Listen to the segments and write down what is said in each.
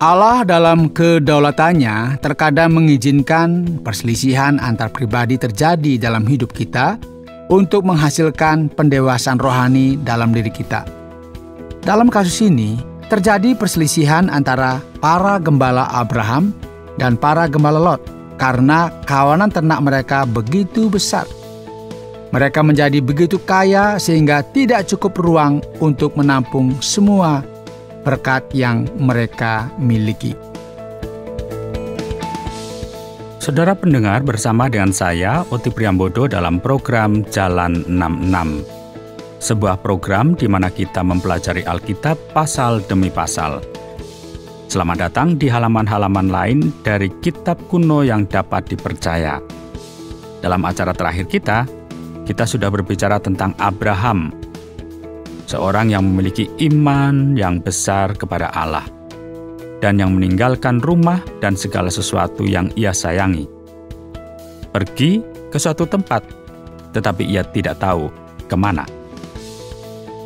Allah dalam kedaulatannya terkadang mengizinkan perselisihan antar pribadi terjadi dalam hidup kita untuk menghasilkan pendewasaan rohani dalam diri kita. Dalam kasus ini, terjadi perselisihan antara para gembala Abraham dan para gembala Lot karena kawanan ternak mereka begitu besar. Mereka menjadi begitu kaya sehingga tidak cukup ruang untuk menampung semua berkat yang mereka miliki. Saudara pendengar, bersama dengan saya, Oti Priambodo, dalam program Jalan 66. Sebuah program di mana kita mempelajari Alkitab pasal demi pasal. Selamat datang di halaman-halaman lain dari kitab kuno yang dapat dipercaya. Dalam acara terakhir kita sudah berbicara tentang Abraham, seorang yang memiliki iman yang besar kepada Allah dan yang meninggalkan rumah dan segala sesuatu yang ia sayangi. Pergi ke suatu tempat, tetapi ia tidak tahu kemana.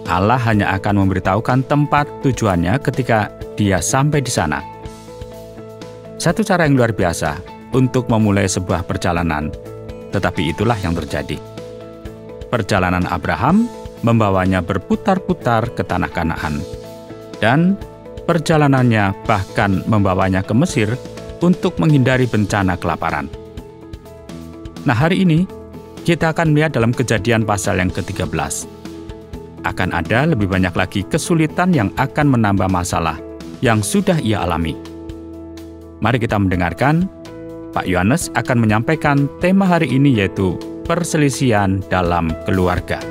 Allah hanya akan memberitahukan tempat tujuannya ketika dia sampai di sana. Satu cara yang luar biasa untuk memulai sebuah perjalanan, tetapi itulah yang terjadi. Perjalanan Abraham membawanya berputar-putar ke tanah Kanaan, dan perjalanannya bahkan membawanya ke Mesir untuk menghindari bencana kelaparan. Nah, hari ini kita akan melihat dalam Kejadian pasal yang ke-13. Akan ada lebih banyak lagi kesulitan yang akan menambah masalah yang sudah ia alami. Mari kita mendengarkan. Pak Yohanes akan menyampaikan tema hari ini, yaitu perselisihan dalam keluarga.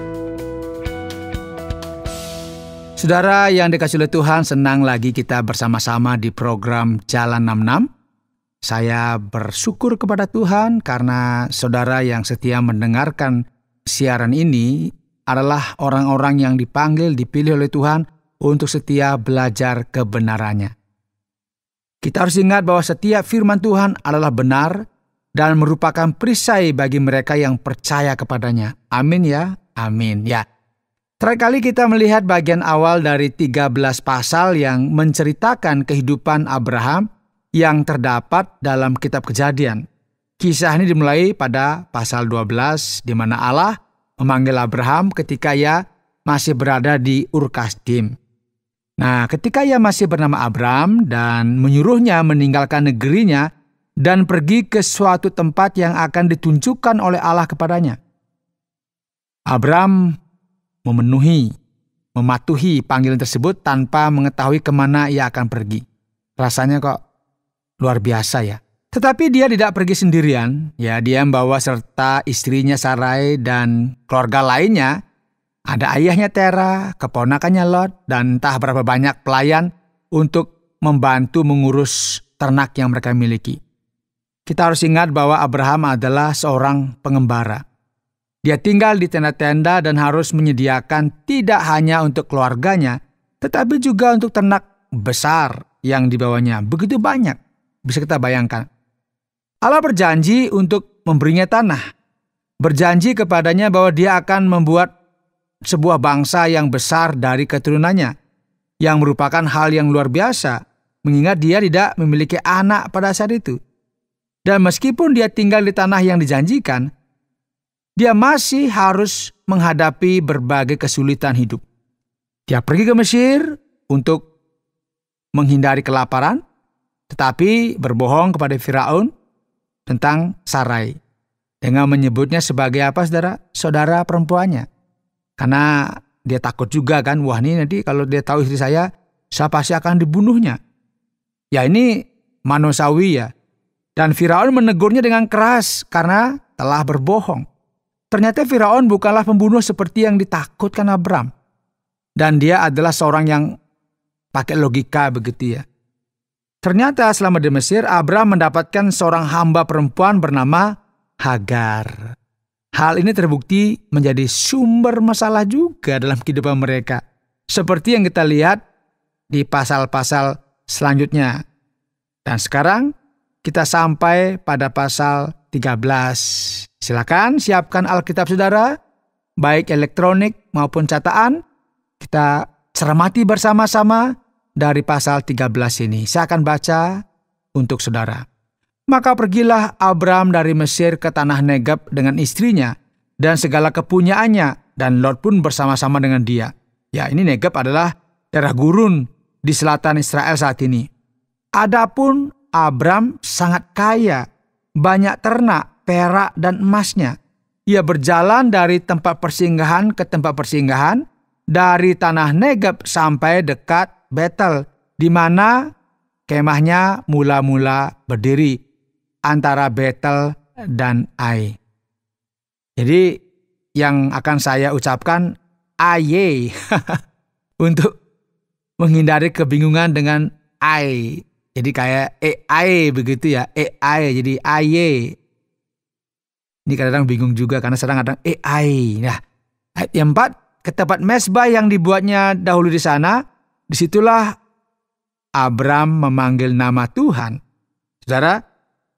Saudara yang dikasihi oleh Tuhan, senang lagi kita bersama-sama di program Jalan 66. Saya bersyukur kepada Tuhan karena saudara yang setia mendengarkan siaran ini adalah orang-orang yang dipanggil, dipilih oleh Tuhan untuk setia belajar kebenarannya. Kita harus ingat bahwa setiap firman Tuhan adalah benar dan merupakan perisai bagi mereka yang percaya kepadanya. Amin ya, amin ya. Terakhir kali kita melihat bagian awal dari 13 pasal yang menceritakan kehidupan Abraham yang terdapat dalam kitab Kejadian. Kisah ini dimulai pada pasal 12 di mana Allah memanggil Abraham ketika ia masih berada di Ur Kasdim. Nah, ketika ia masih bernama Abram dan menyuruhnya meninggalkan negerinya dan pergi ke suatu tempat yang akan ditunjukkan oleh Allah kepadanya. Abram mematuhi panggilan tersebut tanpa mengetahui kemana ia akan pergi. Rasanya kok luar biasa ya. Tetapi dia tidak pergi sendirian. Ya, dia membawa serta istrinya Sarai dan keluarga lainnya. Ada ayahnya Tera, keponakannya Lot, dan entah berapa banyak pelayan untuk membantu mengurus ternak yang mereka miliki. Kita harus ingat bahwa Abraham adalah seorang pengembara. Dia tinggal di tenda-tenda dan harus menyediakan tidak hanya untuk keluarganya, tetapi juga untuk ternak besar yang dibawanya. Begitu banyak, bisa kita bayangkan. Allah berjanji untuk memberinya tanah. Berjanji kepadanya bahwa dia akan membuat sebuah bangsa yang besar dari keturunannya, yang merupakan hal yang luar biasa, mengingat dia tidak memiliki anak pada saat itu. Dan meskipun dia tinggal di tanah yang dijanjikan, dia masih harus menghadapi berbagai kesulitan hidup. Dia pergi ke Mesir untuk menghindari kelaparan, tetapi berbohong kepada Firaun tentang Sarai, dengan menyebutnya sebagai apa, saudara? Saudara perempuannya. Karena dia takut juga kan, wah ini nanti kalau dia tahu istri saya pasti akan dibunuhnya. Ya ini manusiawi ya. Dan Firaun menegurnya dengan keras karena telah berbohong. Ternyata Firaun bukanlah pembunuh seperti yang ditakutkan Abram. Dan dia adalah seorang yang pakai logika begitu ya. Ternyata selama di Mesir, Abram mendapatkan seorang hamba perempuan bernama Hagar. Hal ini terbukti menjadi sumber masalah juga dalam kehidupan mereka. Seperti yang kita lihat di pasal-pasal selanjutnya. Dan sekarang kita sampai pada pasal 13. Silakan siapkan Alkitab saudara, baik elektronik maupun cetakan. Kita cermati bersama-sama dari pasal 13 ini. Saya akan baca untuk saudara. Maka pergilah Abram dari Mesir ke tanah Negeb dengan istrinya dan segala kepunyaannya, dan Lot pun bersama-sama dengan dia. Ya, ini Negeb adalah daerah gurun di selatan Israel saat ini. Adapun Abram sangat kaya, banyak ternak, perak, dan emasnya. Ia berjalan dari tempat persinggahan ke tempat persinggahan, dari tanah Negeb sampai dekat Betel, di mana kemahnya mula-mula berdiri antara Betel dan Ai. Jadi yang akan saya ucapkan Aye untuk menghindari kebingungan dengan Ai. Jadi kayak Ai begitu ya, Ai jadi Aye. Ini kadang-kadang bingung juga karena kadang-kadang Ai. Nah, ayat yang 4, ke tempat mezbah yang dibuatnya dahulu di sana, disitulah Abram memanggil nama Tuhan. Saudara,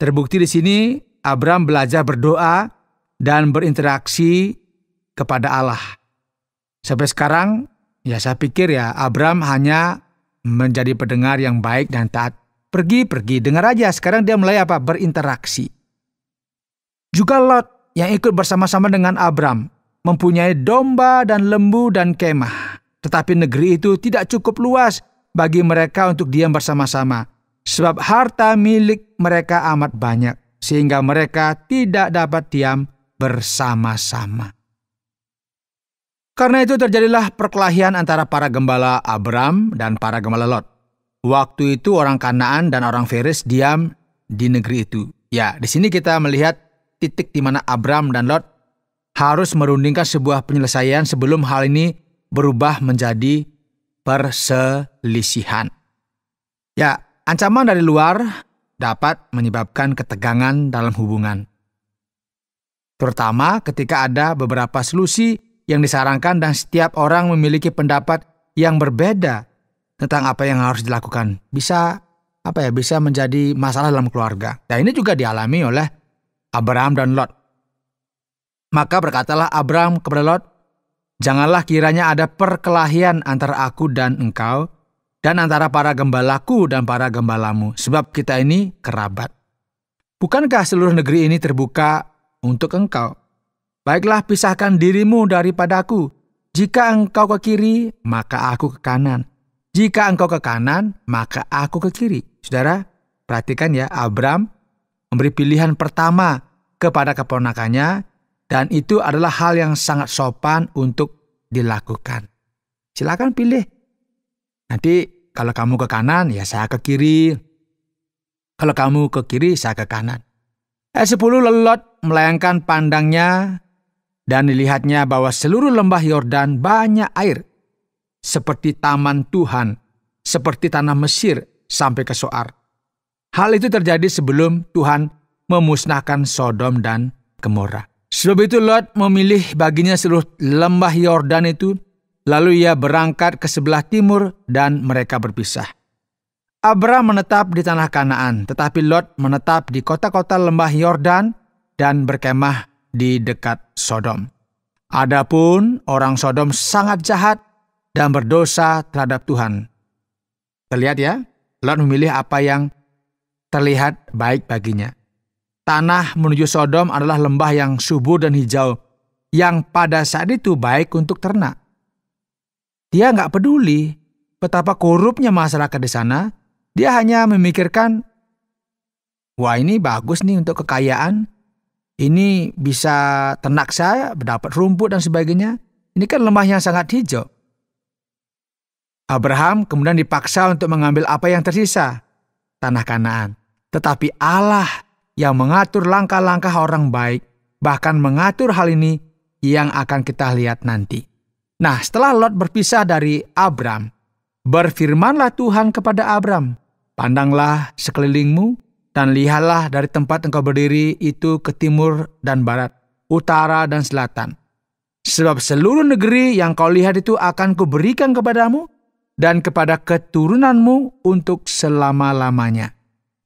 terbukti di sini Abram belajar berdoa dan berinteraksi kepada Allah. Sampai sekarang, ya saya pikir ya Abram hanya menjadi pendengar yang baik dan taat. Pergi, dengar aja. Sekarang dia mulai apa? Berinteraksi. Juga Lot yang ikut bersama-sama dengan Abram mempunyai domba dan lembu dan kemah. Tetapi negeri itu tidak cukup luas bagi mereka untuk diam bersama-sama. Sebab harta milik mereka amat banyak, sehingga mereka tidak dapat diam bersama-sama. Karena itu terjadilah perkelahian antara para gembala Abram dan para gembala Lot. Waktu itu orang Kanaan dan orang Feres diam di negeri itu. Ya, di sini kita melihat titik di mana Abram dan Lot harus merundingkan sebuah penyelesaian sebelum hal ini berubah menjadi perselisihan. Ya, ancaman dari luar dapat menyebabkan ketegangan dalam hubungan. Terutama ketika ada beberapa solusi yang disarankan dan setiap orang memiliki pendapat yang berbeda tentang apa yang harus dilakukan. Bisa menjadi masalah dalam keluarga. Nah, ini juga dialami oleh Abram dan Lot. Maka berkatalah Abram kepada Lot, "Janganlah kiranya ada perkelahian antara aku dan engkau, dan antara para gembalaku dan para gembalamu, sebab kita ini kerabat. Bukankah seluruh negeri ini terbuka untuk engkau? Baiklah, pisahkan dirimu daripadaku. Jika engkau ke kiri, maka aku ke kanan. Jika engkau ke kanan, maka aku ke kiri." Saudara, perhatikan ya, Abram memberi pilihan pertama kepada keponakannya, dan itu adalah hal yang sangat sopan untuk dilakukan. Silakan pilih. Nanti kalau kamu ke kanan, ya saya ke kiri. Kalau kamu ke kiri, saya ke kanan. Ayat 10, Lot melayangkan pandangnya dan dilihatnya bahwa seluruh lembah Yordan banyak air, seperti taman Tuhan, seperti tanah Mesir sampai ke Soar. Hal itu terjadi sebelum Tuhan memusnahkan Sodom dan Gomora. Sebab itu Lot memilih baginya seluruh lembah Yordan itu, lalu ia berangkat ke sebelah timur dan mereka berpisah. Abram menetap di tanah Kanaan, tetapi Lot menetap di kota-kota lembah Yordan dan berkemah di dekat Sodom. Adapun orang Sodom sangat jahat dan berdosa terhadap Tuhan. Terlihat ya, Lot memilih apa yang terlihat baik baginya. Tanah menuju Sodom adalah lembah yang subur dan hijau, yang pada saat itu baik untuk ternak. Dia nggak peduli betapa korupnya masyarakat di sana. Dia hanya memikirkan, wah ini bagus nih untuk kekayaan. Ini bisa ternak saya, mendapat rumput dan sebagainya. Ini kan lembah yang sangat hijau. Abraham kemudian dipaksa untuk mengambil apa yang tersisa, tanah Kanaan. Tetapi Allah yang mengatur langkah-langkah orang baik, bahkan mengatur hal ini yang akan kita lihat nanti. Nah, setelah Lot berpisah dari Abram, berfirmanlah Tuhan kepada Abram, "Pandanglah sekelilingmu dan lihatlah dari tempat engkau berdiri itu ke timur dan barat, utara dan selatan. Sebab seluruh negeri yang kau lihat itu akan kuberikan kepadamu dan kepada keturunanmu untuk selama-lamanya.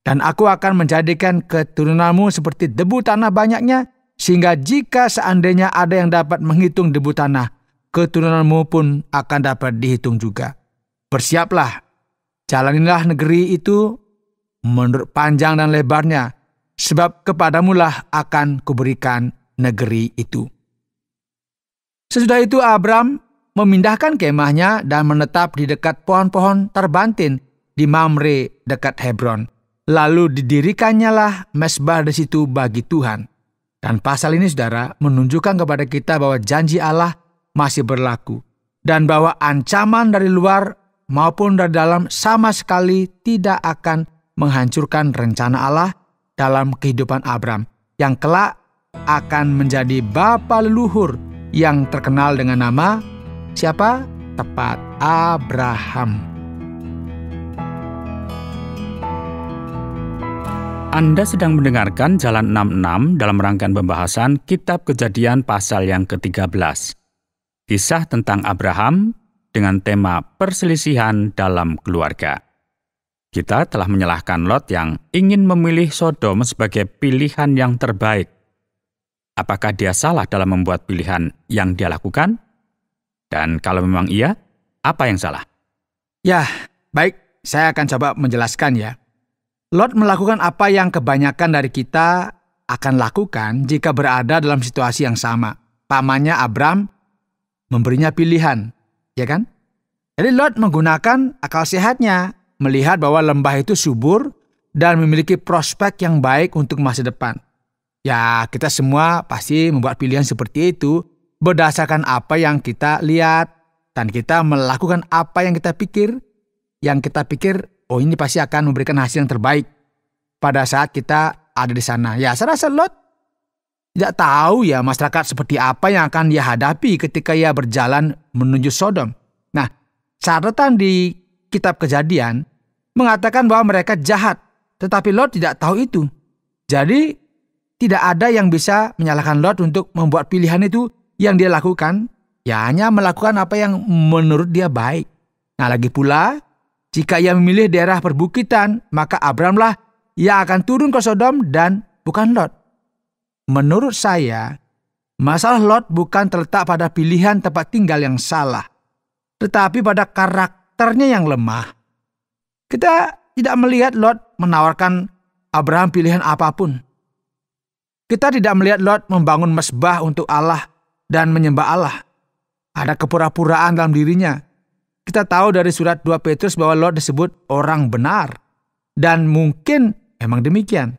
Dan aku akan menjadikan keturunanmu seperti debu tanah banyaknya, sehingga jika seandainya ada yang dapat menghitung debu tanah, keturunanmu pun akan dapat dihitung juga. Bersiaplah, Jalanilah negeri itu menurut panjang dan lebarnya, sebab kepadamulah akan kuberikan negeri itu. Sesudah itu Abram memindahkan kemahnya dan menetap di dekat pohon-pohon terbantin di Mamre dekat Hebron. Lalu didirikannya lah mezbah di situ bagi Tuhan. Dan pasal ini, saudara, menunjukkan kepada kita bahwa janji Allah masih berlaku. Dan bahwa ancaman dari luar maupun dari dalam sama sekali tidak akan menghancurkan rencana Allah dalam kehidupan Abram, yang kelak akan menjadi bapa leluhur yang terkenal dengan nama siapa? Tepat, Abraham. Anda sedang mendengarkan Jalan 66 dalam rangkaian pembahasan Kitab Kejadian pasal yang ke-13. Kisah tentang Abraham dengan tema perselisihan dalam keluarga. Kita telah menyalahkan Lot yang ingin memilih Sodom sebagai pilihan yang terbaik. Apakah dia salah dalam membuat pilihan yang dia lakukan? Dan kalau memang iya, apa yang salah? Ya, baik, saya akan coba menjelaskan ya. Lot melakukan apa yang kebanyakan dari kita akan lakukan jika berada dalam situasi yang sama. Pamannya Abram memberinya pilihan, ya kan? Jadi Lot menggunakan akal sehatnya, melihat bahwa lembah itu subur dan memiliki prospek yang baik untuk masa depan. Ya, kita semua pasti membuat pilihan seperti itu berdasarkan apa yang kita lihat, dan kita melakukan apa yang kita pikir, oh ini pasti akan memberikan hasil yang terbaik pada saat kita ada di sana. Ya, saya rasa Lot tidak tahu ya masyarakat seperti apa yang akan dia hadapi ketika ia berjalan menuju Sodom. Nah, catatan di kitab Kejadian mengatakan bahwa mereka jahat, tetapi Lot tidak tahu itu. Jadi, tidak ada yang bisa menyalahkan Lot untuk membuat pilihan itu yang dia lakukan, ya hanya melakukan apa yang menurut dia baik. Nah, lagi pula, jika ia memilih daerah perbukitan, maka Abramlah yang akan turun ke Sodom dan bukan Lot. Menurut saya, masalah Lot bukan terletak pada pilihan tempat tinggal yang salah, tetapi pada karakternya yang lemah. Kita tidak melihat Lot menawarkan Abraham pilihan apapun. Kita tidak melihat Lot membangun mezbah untuk Allah dan menyembah Allah. Ada kepura-puraan dalam dirinya. Kita tahu dari surat 2 Petrus bahwa Lot disebut orang benar. Dan mungkin memang demikian.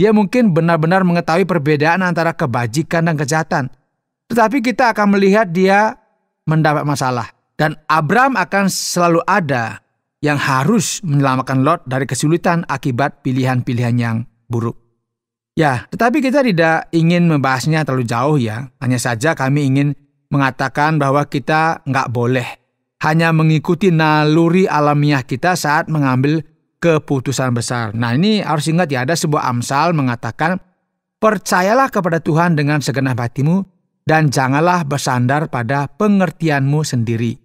Dia mungkin benar-benar mengetahui perbedaan antara kebajikan dan kejahatan. Tetapi kita akan melihat dia mendapat masalah. Dan Abram akan selalu ada yang harus menyelamatkan Lot dari kesulitan akibat pilihan-pilihan yang buruk. Ya, tetapi kita tidak ingin membahasnya terlalu jauh ya. Hanya saja kami ingin mengatakan bahwa kita nggak boleh hanya mengikuti naluri alamiah kita saat mengambil keputusan besar. Nah, ini harus ingat ya, ada sebuah Amsal mengatakan, percayalah kepada Tuhan dengan segenap hatimu dan janganlah bersandar pada pengertianmu sendiri.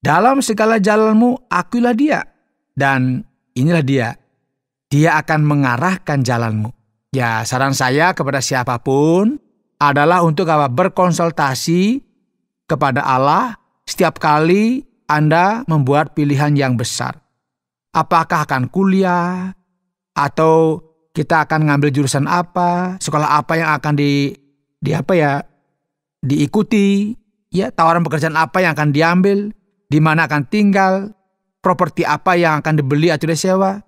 Dalam segala jalanmu akuilah dia, dan inilah dia. Dia akan mengarahkan jalanmu. Ya, saran saya kepada siapapun adalah untuk berkonsultasi kepada Allah setiap kali Anda membuat pilihan yang besar. Apakah akan kuliah, atau kita akan ngambil jurusan apa, sekolah apa yang akan diikuti, ya, tawaran pekerjaan apa yang akan diambil, di mana akan tinggal, properti apa yang akan dibeli atau disewa,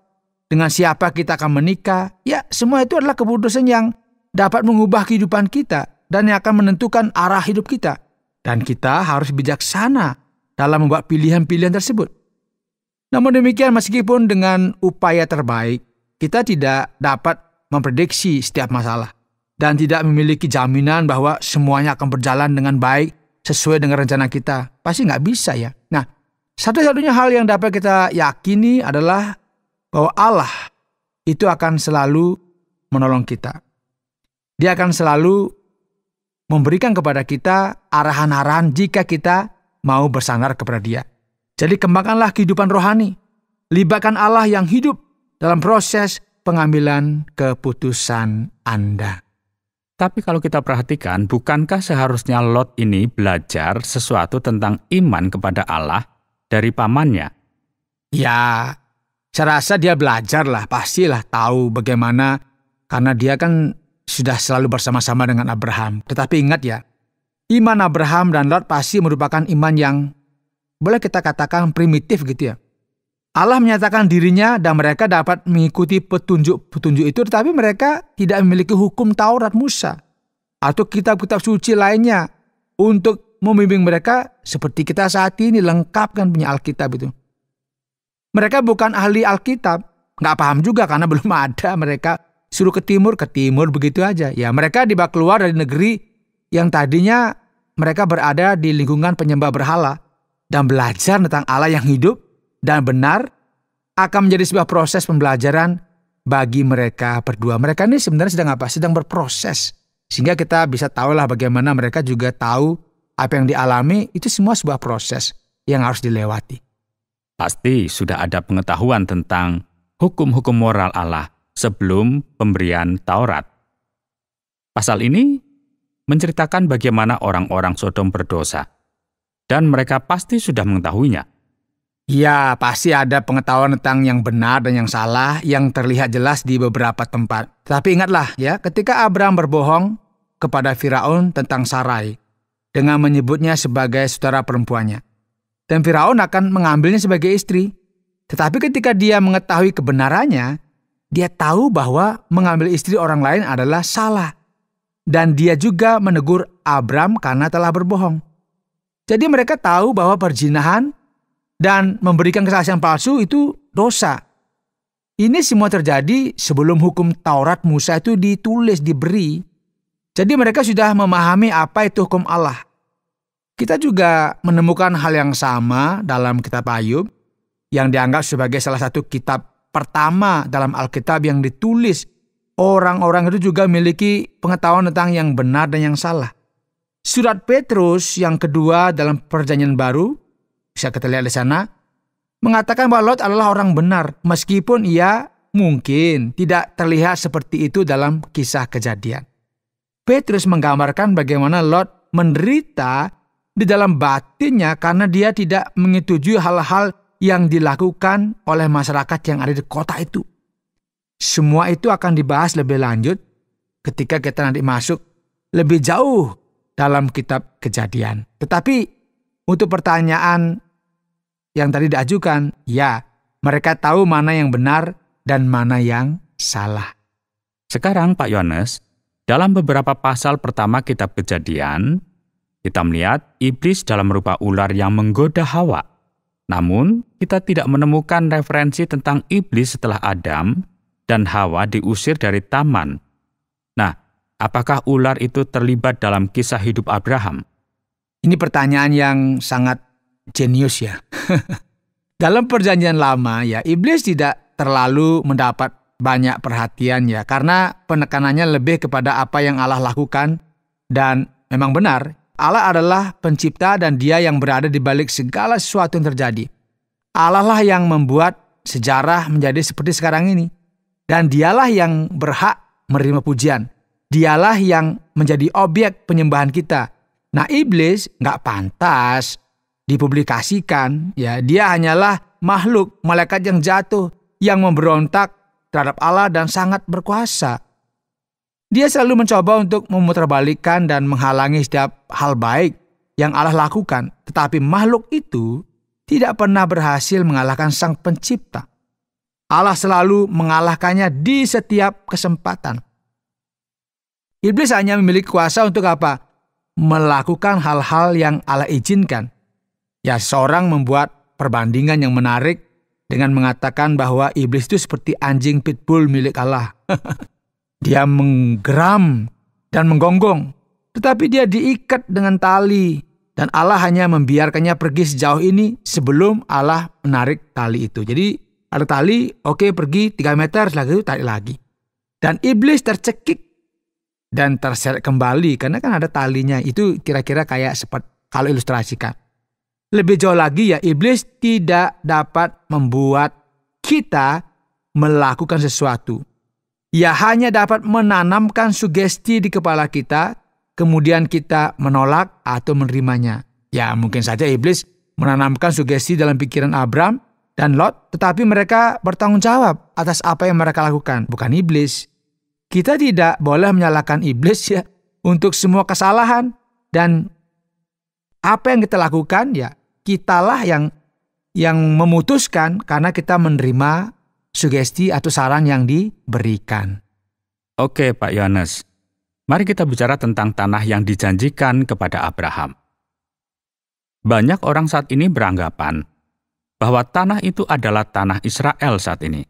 dengan siapa kita akan menikah. Ya, semua itu adalah keputusan yang dapat mengubah kehidupan kita dan yang akan menentukan arah hidup kita. Dan kita harus bijaksana dalam membuat pilihan-pilihan tersebut. Namun demikian, meskipun dengan upaya terbaik, kita tidak dapat memprediksi setiap masalah dan tidak memiliki jaminan bahwa semuanya akan berjalan dengan baik sesuai dengan rencana kita. Pasti nggak bisa ya. Nah, satu-satunya hal yang dapat kita yakini adalah bahwa Allah itu akan selalu menolong kita. Dia akan selalu memberikan kepada kita arahan-arahan jika kita mau bersandar kepada Dia. Jadi kembangkanlah kehidupan rohani. Libatkan Allah yang hidup dalam proses pengambilan keputusan Anda. Tapi kalau kita perhatikan, bukankah seharusnya Lot ini belajar sesuatu tentang iman kepada Allah dari pamannya? Ya, saya rasa dia belajar lah, pastilah tahu bagaimana, karena dia kan sudah selalu bersama-sama dengan Abraham. Tetapi ingat ya, iman Abraham dan Lot pasti merupakan iman yang boleh kita katakan primitif gitu ya. Allah menyatakan dirinya dan mereka dapat mengikuti petunjuk-petunjuk itu, tetapi mereka tidak memiliki hukum Taurat Musa atau kitab-kitab suci lainnya untuk membimbing mereka seperti kita saat ini lengkap kan punya Alkitab itu. Mereka bukan ahli Alkitab, nggak paham juga karena belum ada. Mereka suruh ke timur begitu aja. Ya, mereka dibawa keluar dari negeri yang tadinya mereka berada di lingkungan penyembah berhala dan belajar tentang Allah yang hidup dan benar akan menjadi sebuah proses pembelajaran bagi mereka berdua. Mereka ini sebenarnya sedang apa? Sedang berproses. Sehingga kita bisa tahulah bagaimana mereka juga tahu apa yang dialami itu semua sebuah proses yang harus dilewati. Pasti sudah ada pengetahuan tentang hukum-hukum moral Allah sebelum pemberian Taurat. Pasal ini menceritakan bagaimana orang-orang Sodom berdosa, dan mereka pasti sudah mengetahuinya. Ya, pasti ada pengetahuan tentang yang benar dan yang salah yang terlihat jelas di beberapa tempat. Tapi ingatlah ya, ketika Abraham berbohong kepada Firaun tentang Sarai dengan menyebutnya sebagai saudara perempuannya. Dan Firaun akan mengambilnya sebagai istri. Tetapi ketika dia mengetahui kebenarannya, dia tahu bahwa mengambil istri orang lain adalah salah. Dan dia juga menegur Abraham karena telah berbohong. Jadi mereka tahu bahwa perzinahan dan memberikan kesaksian palsu itu dosa. Ini semua terjadi sebelum hukum Taurat Musa itu ditulis, diberi. Jadi mereka sudah memahami apa itu hukum Allah. Kita juga menemukan hal yang sama dalam kitab Ayub, yang dianggap sebagai salah satu kitab pertama dalam Alkitab yang ditulis. Orang-orang itu juga memiliki pengetahuan tentang yang benar dan yang salah. Surat Petrus yang kedua dalam Perjanjian Baru, bisa kita lihat di sana, mengatakan bahwa Lot adalah orang benar, meskipun ia mungkin tidak terlihat seperti itu dalam kisah Kejadian. Petrus menggambarkan bagaimana Lot menderita di dalam batinnya karena dia tidak menyetujui hal-hal yang dilakukan oleh masyarakat yang ada di kota itu. Semua itu akan dibahas lebih lanjut ketika kita nanti masuk lebih jauh dalam kitab Kejadian. Tetapi untuk pertanyaan yang tadi diajukan, ya, mereka tahu mana yang benar dan mana yang salah. Sekarang Pak Yohanes, dalam beberapa pasal pertama kitab Kejadian, kita melihat iblis dalam rupa ular yang menggoda Hawa. Namun, kita tidak menemukan referensi tentang iblis setelah Adam dan Hawa diusir dari taman. Nah, apakah ular itu terlibat dalam kisah hidup Abraham? Ini pertanyaan yang sangat jenius ya. Dalam Perjanjian Lama ya, iblis tidak terlalu mendapat banyak perhatian ya, karena penekanannya lebih kepada apa yang Allah lakukan. Dan memang benar, Allah adalah pencipta dan dia yang berada di balik segala sesuatu yang terjadi. Allah lah yang membuat sejarah menjadi seperti sekarang ini. Dan dialah yang berhak menerima pujian. Dialah yang menjadi objek penyembahan kita. Nah, iblis nggak pantas dipublikasikan. Ya, dia hanyalah makhluk, malaikat yang jatuh, yang memberontak terhadap Allah dan sangat berkuasa. Dia selalu mencoba untuk memutarbalikkan dan menghalangi setiap hal baik yang Allah lakukan. Tetapi makhluk itu tidak pernah berhasil mengalahkan Sang Pencipta. Allah selalu mengalahkannya di setiap kesempatan. Iblis hanya memiliki kuasa untuk apa? Melakukan hal-hal yang Allah izinkan. Ya, seorang membuat perbandingan yang menarik dengan mengatakan bahwa iblis itu seperti anjing pitbull milik Allah. Dia menggeram dan menggonggong, tetapi dia diikat dengan tali, dan Allah hanya membiarkannya pergi sejauh ini sebelum Allah menarik tali itu. Jadi ada tali, oke, pergi 3 meter, setelah itu tarik lagi. Dan iblis tercekik dan terseret kembali, karena kan ada talinya. Itu kira-kira kayak seperti kalau ilustrasikan. Lebih jauh lagi ya, iblis tidak dapat membuat kita melakukan sesuatu. Ia hanya dapat menanamkan sugesti di kepala kita, kemudian kita menolak atau menerimanya. Ya, mungkin saja iblis menanamkan sugesti dalam pikiran Abraham, dan Lot, tetapi mereka bertanggung jawab atas apa yang mereka lakukan, bukan iblis. Kita tidak boleh menyalahkan iblis ya untuk semua kesalahan, dan apa yang kita lakukan ya kitalah yang memutuskan karena kita menerima sugesti atau saran yang diberikan. Oke, Pak Yohanes. Mari kita bicara tentang tanah yang dijanjikan kepada Abraham. Banyak orang saat ini beranggapan bahwa tanah itu adalah tanah Israel saat ini.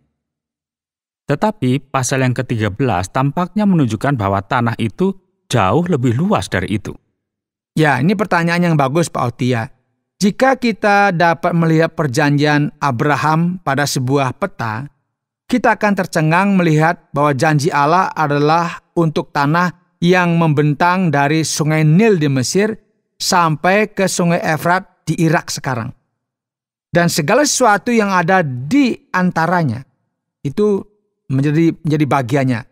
Tetapi pasal yang ke-13 tampaknya menunjukkan bahwa tanah itu jauh lebih luas dari itu. Ya, ini pertanyaan yang bagus Pak Otia. Jika kita dapat melihat perjanjian Abraham pada sebuah peta, kita akan tercengang melihat bahwa janji Allah adalah untuk tanah yang membentang dari sungai Nil di Mesir sampai ke sungai Efrat di Irak sekarang. Dan segala sesuatu yang ada di antaranya itu menjadi bagiannya.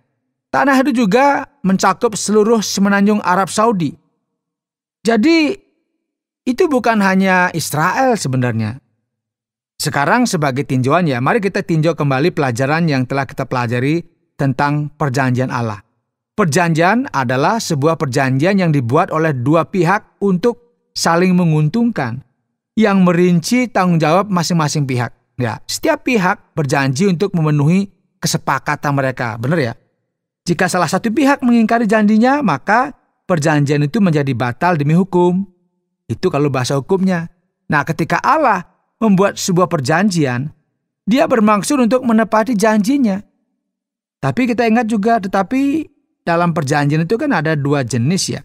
Tanah itu juga mencakup seluruh semenanjung Arab Saudi. Jadi itu bukan hanya Israel sebenarnya. Sekarang sebagai tinjauan ya, mari kita tinjau kembali pelajaran yang telah kita pelajari tentang perjanjian Allah. Perjanjian adalah sebuah perjanjian yang dibuat oleh dua pihak untuk saling menguntungkan, yang merinci tanggung jawab masing-masing pihak. Ya, setiap pihak berjanji untuk memenuhi kesepakatan mereka, benar ya? Jika salah satu pihak mengingkari janjinya, maka perjanjian itu menjadi batal demi hukum. Itu kalau bahasa hukumnya. Nah, ketika Allah membuat sebuah perjanjian, Dia bermaksud untuk menepati janjinya. Tapi kita ingat juga, tetapi dalam perjanjian itu kan ada dua jenis ya.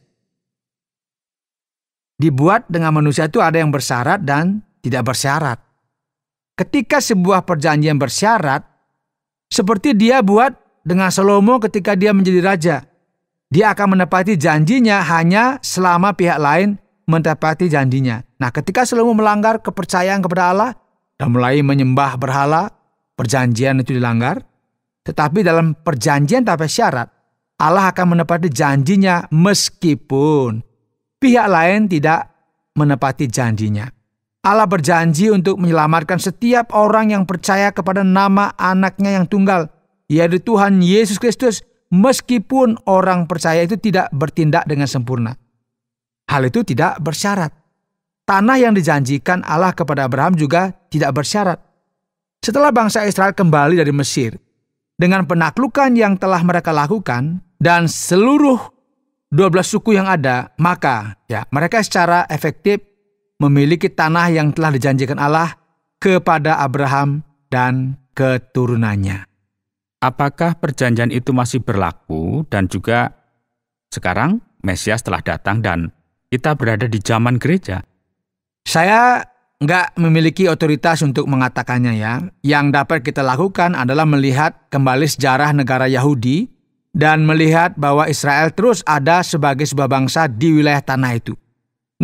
Dibuat dengan manusia itu ada yang bersyarat dan tidak bersyarat. Ketika sebuah perjanjian bersyarat, seperti Dia buat dengan Salomo ketika dia menjadi raja. Dia akan menepati janjinya hanya selama pihak lain menepati janjinya. Nah, ketika Salomo melanggar kepercayaan kepada Allah dan mulai menyembah berhala, perjanjian itu dilanggar. Tetapi dalam perjanjian tanpa syarat, Allah akan menepati janjinya meskipun pihak lain tidak menepati janjinya. Allah berjanji untuk menyelamatkan setiap orang yang percaya kepada nama anaknya yang tunggal, yaitu Tuhan Yesus Kristus, meskipun orang percaya itu tidak bertindak dengan sempurna. Hal itu tidak bersyarat. Tanah yang dijanjikan Allah kepada Abraham juga tidak bersyarat. Setelah bangsa Israel kembali dari Mesir, dengan penaklukan yang telah mereka lakukan, dan seluruh 12 suku yang ada, maka ya mereka secara efektif memiliki tanah yang telah dijanjikan Allah kepada Abraham dan keturunannya. Apakah perjanjian itu masih berlaku dan juga sekarang Mesias telah datang dan kita berada di zaman gereja? Saya nggak memiliki otoritas untuk mengatakannya ya. Yang dapat kita lakukan adalah melihat kembali sejarah negara Yahudi dan melihat bahwa Israel terus ada sebagai sebuah bangsa di wilayah tanah itu.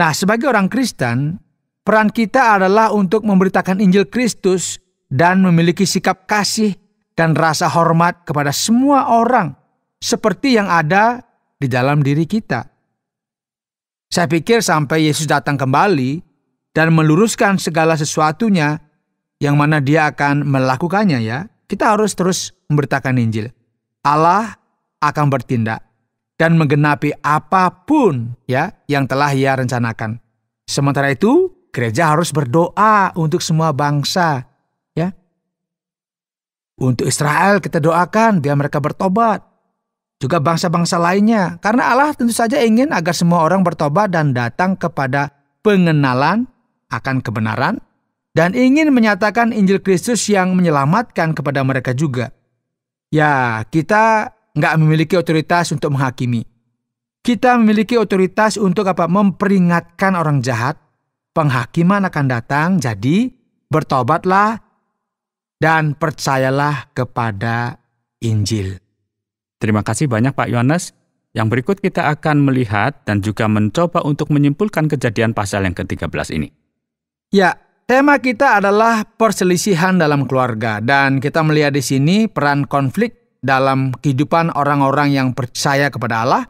Nah, sebagai orang Kristen, peran kita adalah untuk memberitakan Injil Kristus dan memiliki sikap kasih dan rasa hormat kepada semua orang seperti yang ada di dalam diri kita. Saya pikir sampai Yesus datang kembali dan meluruskan segala sesuatunya yang mana Dia akan melakukannya ya, kita harus terus memberitakan Injil. Allah akan bertindak dan menggenapi apapun ya yang telah Ia rencanakan. Sementara itu, gereja harus berdoa untuk semua bangsa ya. Untuk Israel kita doakan biar mereka bertobat. Juga bangsa-bangsa lainnya. Karena Allah tentu saja ingin agar semua orang bertobat dan datang kepada pengenalan akan kebenaran dan ingin menyatakan Injil Kristus yang menyelamatkan kepada mereka juga. Ya, kita nggak memiliki otoritas untuk menghakimi. Kita memiliki otoritas untuk memperingatkan orang jahat. Penghakiman akan datang, jadi bertobatlah dan percayalah kepada Injil. Terima kasih banyak Pak Yohanes. Yang berikut kita akan melihat dan juga mencoba untuk menyimpulkan kejadian pasal yang ke-13 ini. Ya, tema kita adalah perselisihan dalam keluarga dan kita melihat di sini peran konflik dalam kehidupan orang-orang yang percaya kepada Allah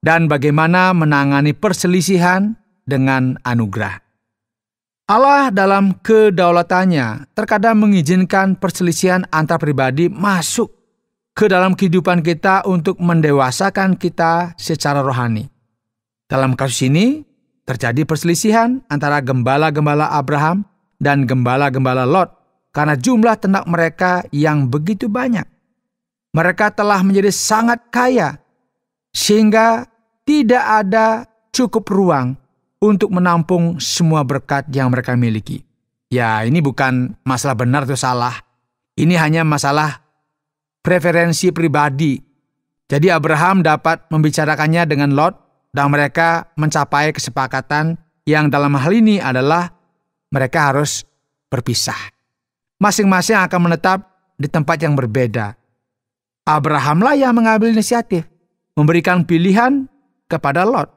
dan bagaimana menangani perselisihan dengan anugerah. Allah dalam kedaulatannya terkadang mengizinkan perselisihan antar pribadi masuk ke dalam kehidupan kita untuk mendewasakan kita secara rohani. Dalam kasus ini, terjadi perselisihan antara gembala-gembala Abraham dan gembala-gembala Lot karena jumlah ternak mereka yang begitu banyak. Mereka telah menjadi sangat kaya, sehingga tidak ada cukup ruang untuk menampung semua berkat yang mereka miliki. Ya, ini bukan masalah benar atau salah. Ini hanya masalah preferensi pribadi. Jadi Abraham dapat membicarakannya dengan Lot dan mereka mencapai kesepakatan yang dalam hal ini adalah mereka harus berpisah. Masing-masing akan menetap di tempat yang berbeda. Abrahamlah yang mengambil inisiatif, memberikan pilihan kepada Lot.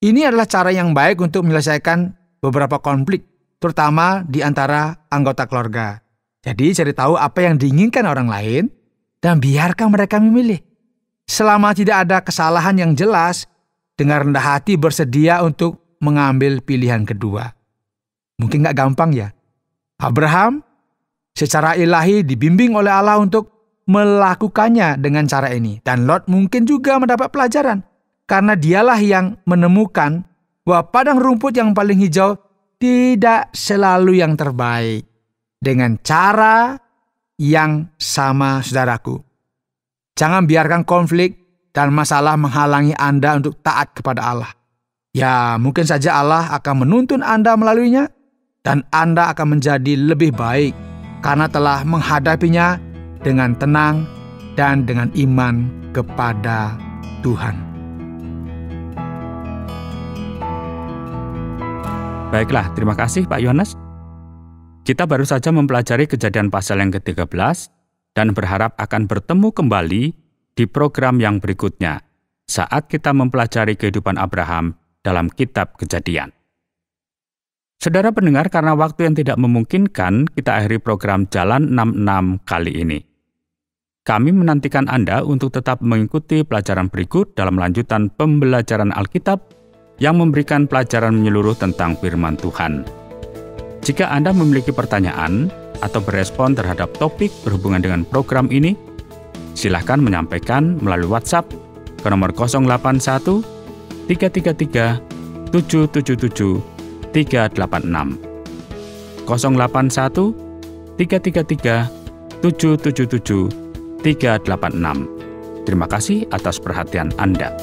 Ini adalah cara yang baik untuk menyelesaikan beberapa konflik, terutama di antara anggota keluarga. Jadi cari tahu apa yang diinginkan orang lain dan biarkan mereka memilih. Selama tidak ada kesalahan yang jelas, dengan rendah hati bersedia untuk mengambil pilihan kedua. Mungkin nggak gampang ya. Abraham secara ilahi dibimbing oleh Allah untuk melakukannya dengan cara ini. Dan Lot mungkin juga mendapat pelajaran. Karena dialah yang menemukan bahwa padang rumput yang paling hijau tidak selalu yang terbaik. Dengan cara yang sama, saudaraku. Jangan biarkan konflik dan masalah menghalangi Anda untuk taat kepada Allah. Ya, mungkin saja Allah akan menuntun Anda melaluinya, dan Anda akan menjadi lebih baik karena telah menghadapinya dengan tenang dan dengan iman kepada Tuhan. Baiklah, terima kasih Pak Yohanes. Kita baru saja mempelajari Kejadian pasal yang ke-13 dan berharap akan bertemu kembali di program yang berikutnya saat kita mempelajari kehidupan Abraham dalam kitab Kejadian. Saudara pendengar, karena waktu yang tidak memungkinkan, kita akhiri program Jalan 66 kali ini. Kami menantikan Anda untuk tetap mengikuti pelajaran berikut dalam lanjutan pembelajaran Alkitab yang memberikan pelajaran menyeluruh tentang firman Tuhan. Jika Anda memiliki pertanyaan atau berespon terhadap topik berhubungan dengan program ini, silakan menyampaikan melalui WhatsApp ke nomor 081 333 777 386. 081 333 777 386. Terima kasih atas perhatian Anda.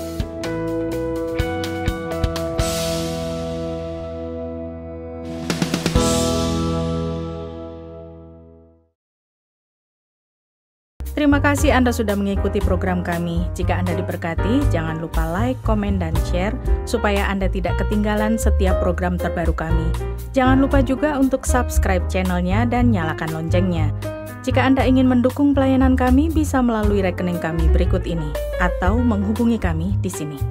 Terima kasih Anda sudah mengikuti program kami. Jika Anda diberkati, jangan lupa like, komen, dan share supaya Anda tidak ketinggalan setiap program terbaru kami. Jangan lupa juga untuk subscribe channelnya dan nyalakan loncengnya. Jika Anda ingin mendukung pelayanan kami, bisa melalui rekening kami berikut ini atau menghubungi kami di sini.